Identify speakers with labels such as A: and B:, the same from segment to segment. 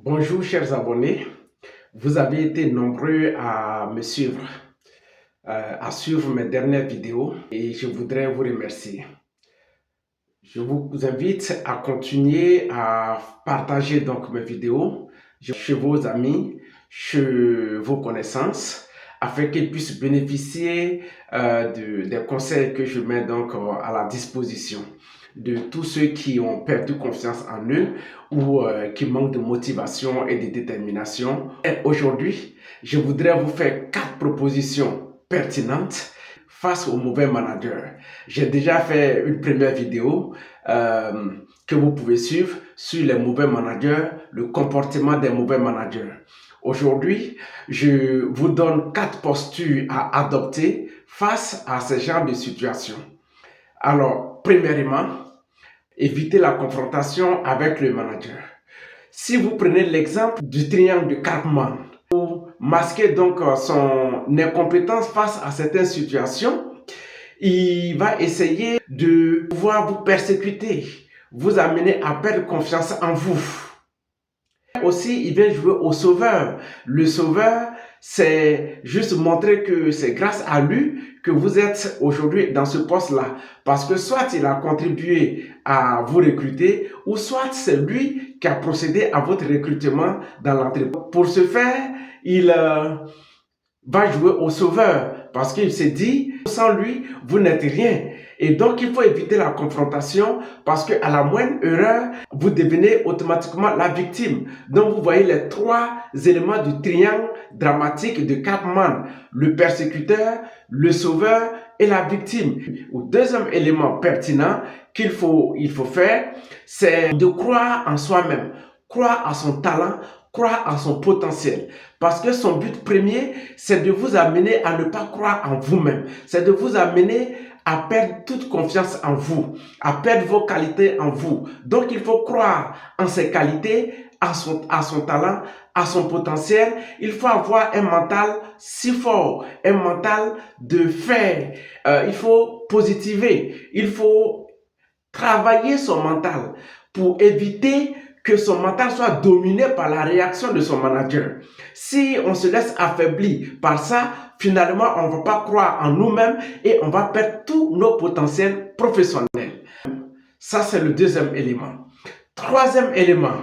A: Bonjour chers abonnés, vous avez été nombreux à me suivre, à suivre mes dernières vidéos et je voudrais vous remercier. Je vous invite à continuer à partager donc mes vidéos chez vos amis, chez vos connaissances, afin qu'ils puissent bénéficier des conseils que je mets donc à la disposition de tous ceux qui ont perdu confiance en eux ou qui manquent de motivation et de détermination. Et aujourd'hui, je voudrais vous faire 4 propositions pertinentes face aux mauvais managers. J'ai déjà fait une première vidéo que vous pouvez suivre sur les mauvais managers, le comportement des mauvais managers. Aujourd'hui, je vous donne 4 postures à adopter face à ce genre de situation. Alors, premièrement, évitez la confrontation avec le manager. Si vous prenez l'exemple du triangle de Karpman, pour masquer donc son incompétence face à certaines situations, il va essayer de pouvoir vous persécuter, vous amener à perdre confiance en vous. Aussi, il vient jouer au sauveur. Le sauveur, c'est juste montrer que c'est grâce à lui que vous êtes aujourd'hui dans ce poste-là. Parce que soit il a contribué à vous recruter, ou soit c'est lui qui a procédé à votre recrutement dans l'entreprise. Pour ce faire, il va jouer au sauveur parce qu'il s'est dit, sans lui, vous n'êtes rien. Et donc, il faut éviter la confrontation parce qu'à la moindre erreur, vous devenez automatiquement la victime. Donc, vous voyez les 3 éléments du triangle dramatique de Karpman, le persécuteur, le sauveur et la victime. Le deuxième élément pertinent qu'il faut faire, c'est de croire en soi-même, croire à son talent, croire en son potentiel. Parce que son but premier, c'est de vous amener à ne pas croire en vous-même. C'est de vous amener à perdre toute confiance en vous, à perdre vos qualités en vous. Donc, il faut croire en ses qualités, à son talent, à son potentiel. Il faut avoir un mental si fort, un mental de fer. Il faut positiver. Il faut travailler son mental pour éviter que son mental soit dominé par la réaction de son manager. Si on se laisse affaiblir par ça, finalement, on ne va pas croire en nous-mêmes et on va perdre tous nos potentiels professionnels. Ça, c'est le deuxième élément. Troisième élément,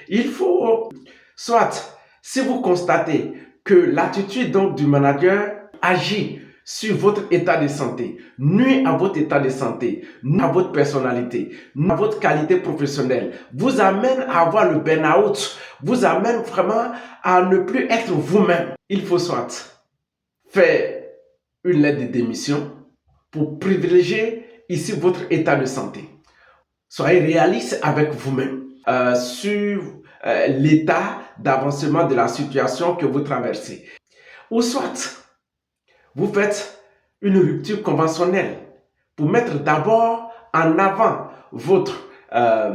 A: il faut, soit, si vous constatez que l'attitude donc du manager agit sur votre état de santé, nuit à votre état de santé, nuit à votre personnalité, nuit à votre qualité professionnelle, vous amène à avoir le burn-out, vous amène vraiment à ne plus être vous-même. Il faut soit faire une lettre de démission pour privilégier ici votre état de santé. Soyez réaliste avec vous-même sur l'état d'avancement de la situation que vous traversez. Ou soit, vous faites une rupture conventionnelle pour mettre d'abord en avant votre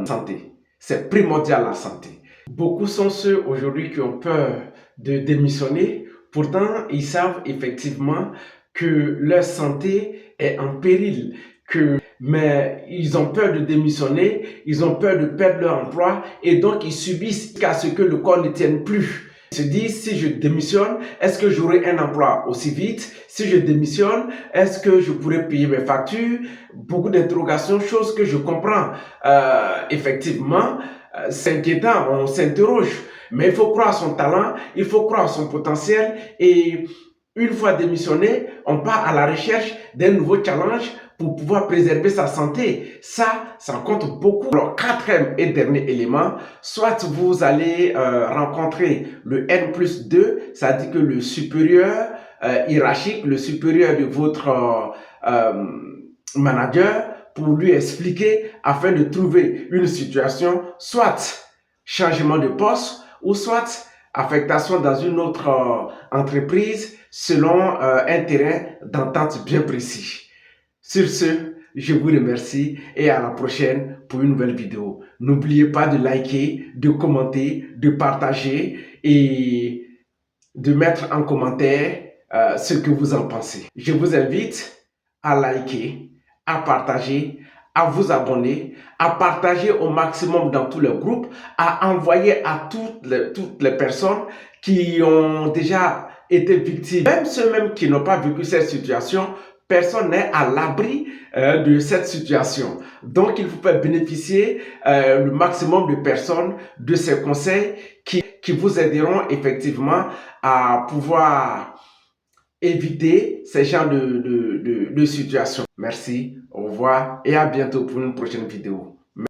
A: santé. C'est primordial la santé. Beaucoup sont ceux aujourd'hui qui ont peur de démissionner. Pourtant, ils savent effectivement que leur santé est en péril, mais ils ont peur de démissionner, ils ont peur de perdre leur emploi et donc ils subissent jusqu'à ce que le corps ne tienne plus. Ils se disent, si je démissionne, est-ce que j'aurai un emploi aussi vite? Si je démissionne, est-ce que je pourrai payer mes factures? Beaucoup d'interrogations, choses que je comprends. Effectivement, c'est inquiétant, on s'interroge. Mais il faut croire à son talent, il faut croire à son potentiel et une fois démissionné, on part à la recherche d'un nouveau challenge pour pouvoir préserver sa santé. Ça compte beaucoup. Alors, quatrième et dernier élément, soit vous allez rencontrer le N+2, c'est-à-dire que le supérieur hiérarchique, le supérieur de votre manager, pour lui expliquer afin de trouver une situation, soit changement de poste ou soit affectation dans une autre entreprise selon un terrain d'entente bien précis. Sur ce, je vous remercie et à la prochaine pour une nouvelle vidéo. N'oubliez pas de liker, de commenter, de partager et de mettre en commentaire ce que vous en pensez. Je vous invite à liker, à partager, à vous abonner, à partager au maximum dans tous les groupes, à envoyer à toutes les personnes qui ont déjà été victimes. Même ceux qui n'ont pas vécu cette situation, personne n'est à l'abri de cette situation. Donc, il faut bénéficier le maximum de personnes de ces conseils qui vous aideront effectivement à pouvoir éviter ces genres de situations. Merci, au revoir et à bientôt pour une prochaine vidéo.